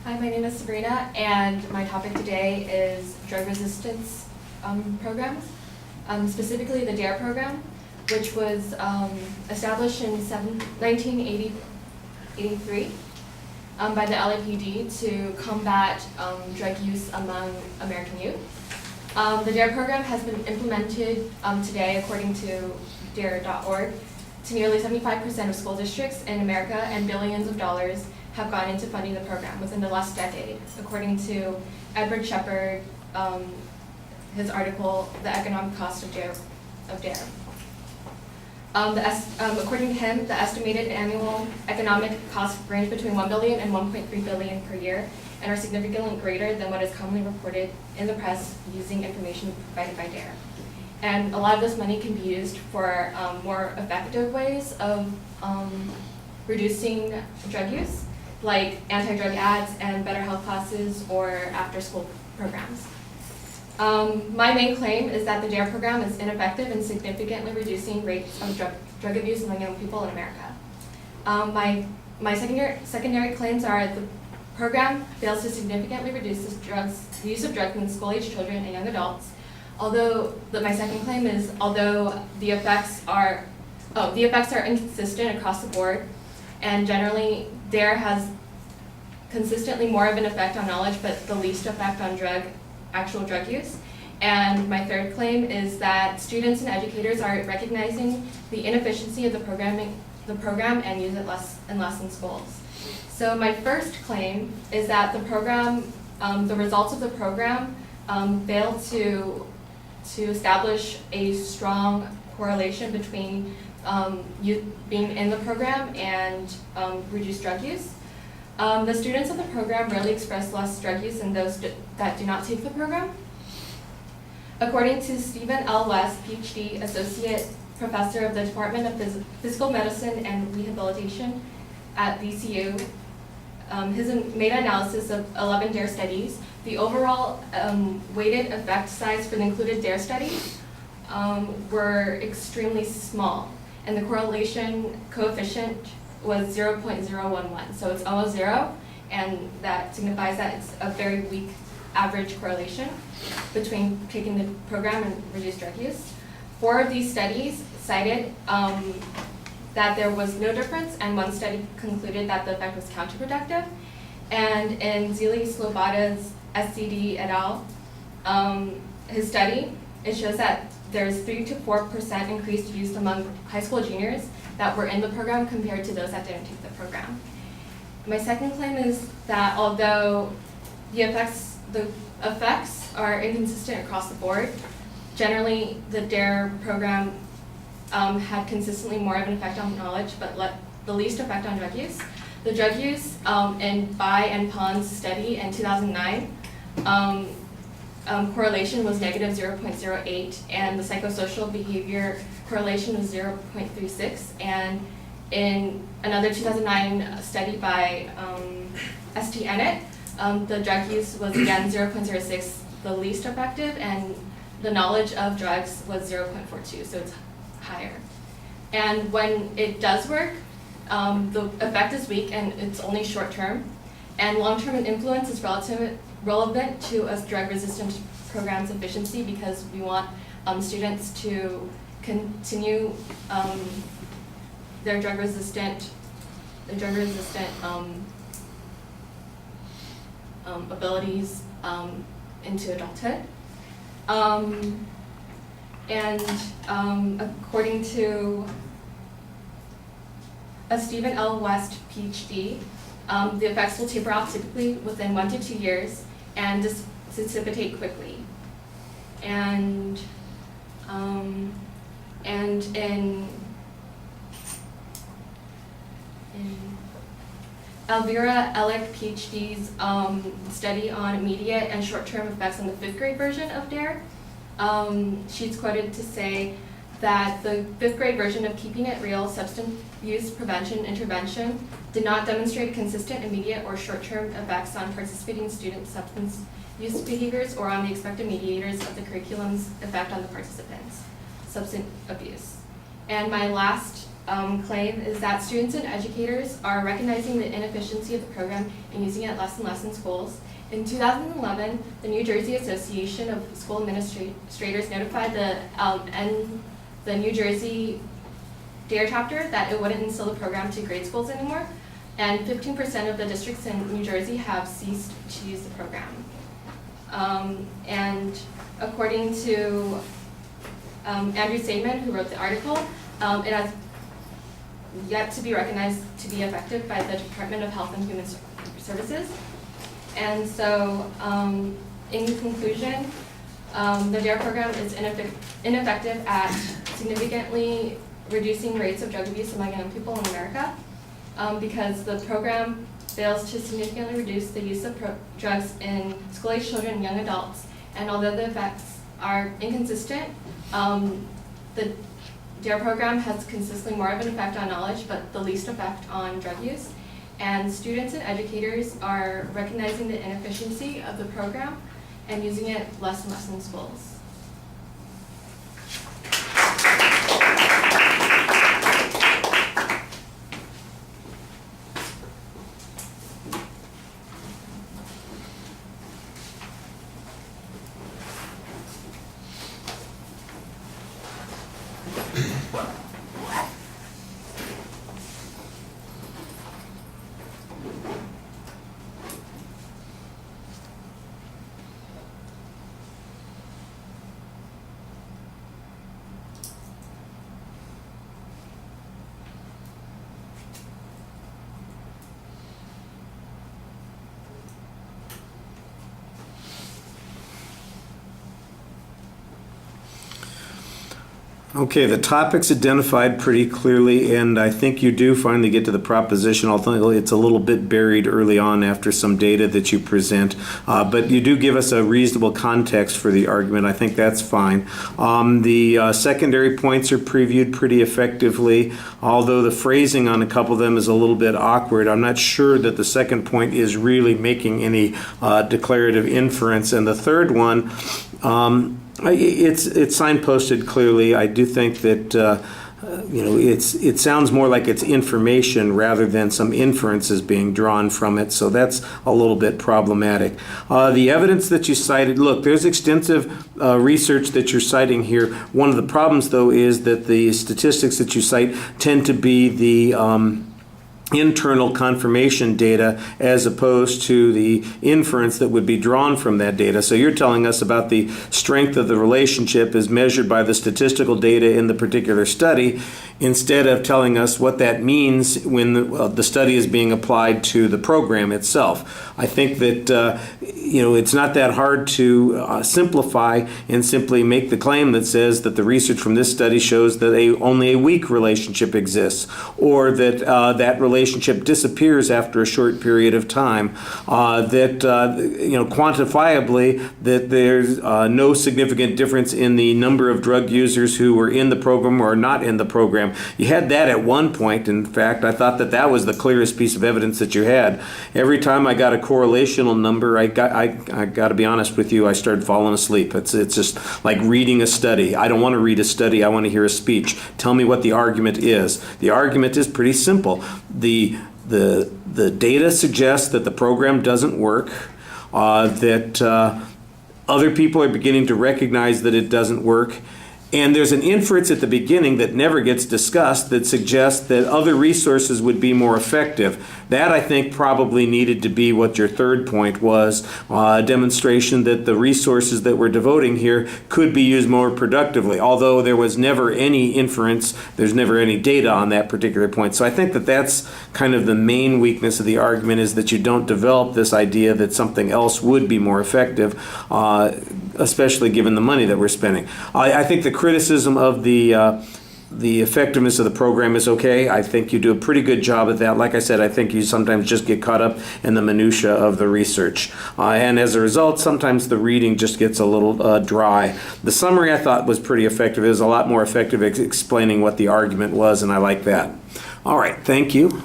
Hi, my name is Sabrina, and my topic today is drug resistance programs, specifically the DARE program, which was established in 1983 by the LAPD to combat drug use among American youth. The DARE program has been implemented today, according to DARE.org, to nearly 75% of school districts in America, and billions of dollars have gone into funding the program within the last decade, according to Edward Shepard, his article, The Economic Cost of DARE. According to him, the estimated annual economic costs range between $1 billion and $1.3 billion per year, and are significantly greater than what is commonly reported in the press using information provided by DARE. And a lot of this money can be used for more effective ways of reducing drug use, like anti-drug ads and better health classes or after-school programs. My main claim is that the DARE program is ineffective in significantly reducing rates of drug abuse among young people in America. My secondary claims are the program fails to significantly reduce the use of drugs in school-age children and young adults. My second claim is although the effects are inconsistent across the board, and generally DARE has consistently more of an effect on knowledge but the least effect on actual drug use. And my third claim is that students and educators are recognizing the inefficiency of the program and use it less and less in schools. So my first claim is that the results of the program fail to establish a strong correlation between youth being in the program and reduced drug use. The students of the program rarely express less drug use than those that do not take the program. According to Stephen L. West, PhD, Associate Professor of the Department of Physical Medicine and Rehabilitation at VCU, his meta-analysis of 11 DARE studies, the overall weighted effect size for the included DARE studies were extremely small, and the correlation coefficient was 0.011, so it's almost zero, and that signifies that it's a very weak average correlation between taking the program and reduced drug use. 4 of these studies cited that there was no difference, and 1 study concluded that the effect was counterproductive. And in Zili Slobod's SCD et al., his study, it shows that there's 3 to 4% increased use among high school juniors that were in the program compared to those that didn't take the program. My second claim is that although the effects are inconsistent across the board, generally the DARE program had consistently more of an effect on knowledge, but the least effect on drug use. The drug use in Bai and Pon's study in 2009, correlation was negative 0.08, and the psychosocial behavior correlation was 0.36. And in another 2009 study by St. Ennett, the drug use was again 0.06, the least effective, and the knowledge of drugs was 0.42, so it's higher. And when it does work, the effect is weak and it's only short term, and long-term influence is relevant to a drug resistance program's efficiency, because we want students to continue their drug resistant abilities into adulthood. According to a Stephen L. West, PhD, the effects will taper off typically within 1 to 2 years and dissipate quickly. And in Elvira Ellick, PhD's study on immediate and short-term effects on the 5th grade version of DARE, she's quoted to say that the 5th grade version of Keeping It Real Substance Use Prevention Intervention did not demonstrate consistent immediate or short-term effects on participating student substance use behaviors or on the expected mediators of the curriculum's effect on the participants' substance abuse. And my last claim is that students and educators are recognizing the inefficiency of the program and using it less and less in schools. In 2011, the New Jersey Association of School Administrators notified the New Jersey DARE chapter that it wouldn't instill the program to grade schools anymore, and 15% of the districts in New Jersey have ceased to use the program. And according to Andrew Saban, who wrote the article, it has yet to be recognized to be effective by the Department of Health and Human Services. And so, in conclusion, the DARE program is ineffective at significantly reducing rates of drug abuse among young people in America because the program fails to significantly reduce the use of drugs in school-age children and young adults. And although the effects are inconsistent, the DARE program has consistently more of an effect on knowledge, but the least effect on drug use. And students and educators are recognizing the inefficiency of the program and using it less and less in schools. Okay, the topic's identified pretty clearly, and I think you do finally get to the proposition. Although it's a little bit buried early on after some data that you present, but you do give us a reasonable context for the argument. I think that's fine. The secondary points are previewed pretty effectively, although the phrasing on a couple of them is a little bit awkward. I'm not sure that the second point is really making any declarative inference, and the third one, it's signposted clearly. I do think that it sounds more like it's information rather than some inferences being drawn from it, so that's a little bit problematic. The evidence that you cited, look, there's extensive research that you're citing here. One of the problems, though, is that the statistics that you cite tend to be the internal confirmation data as opposed to the inference that would be drawn from that data. So you're telling us about the strength of the relationship as measured by the statistical data in the particular study, instead of telling us what that means when the study is being applied to the program itself. I think that it's not that hard to simplify and simply make the claim that says that the research from this study shows that only a weak relationship exists, or that that relationship disappears after a short period of time, that quantifiably that there's no significant difference in the number of drug users who were in the program or not in the program. You had that at one point. In fact, I thought that was the clearest piece of evidence that you had. Every time I got a correlational number, I got to be honest with you, I started falling asleep. It's just like reading a study. I don't want to read a study. I want to hear a speech. Tell me what the argument is. The argument is pretty simple. The data suggests that the program doesn't work, that other people are beginning to recognize that it doesn't work. And there's an inference at the beginning that never gets discussed that suggests that other resources would be more effective. That, I think, probably needed to be what your third point was, a demonstration that the resources that we're devoting here could be used more productively, although there was never any inference, there's never any data on that particular point. So I think that that's kind of the main weakness of the argument, is that you don't develop this idea that something else would be more effective, especially given the money that we're spending. I think the criticism of the effectiveness of the program is okay. I think you do a pretty good job at that. Like I said, I think you sometimes just get caught up in the minutia of the research. And as a result, sometimes the reading just gets a little dry. The summary I thought was pretty effective. It was a lot more effective explaining what the argument was, and I like that. All right, thank you.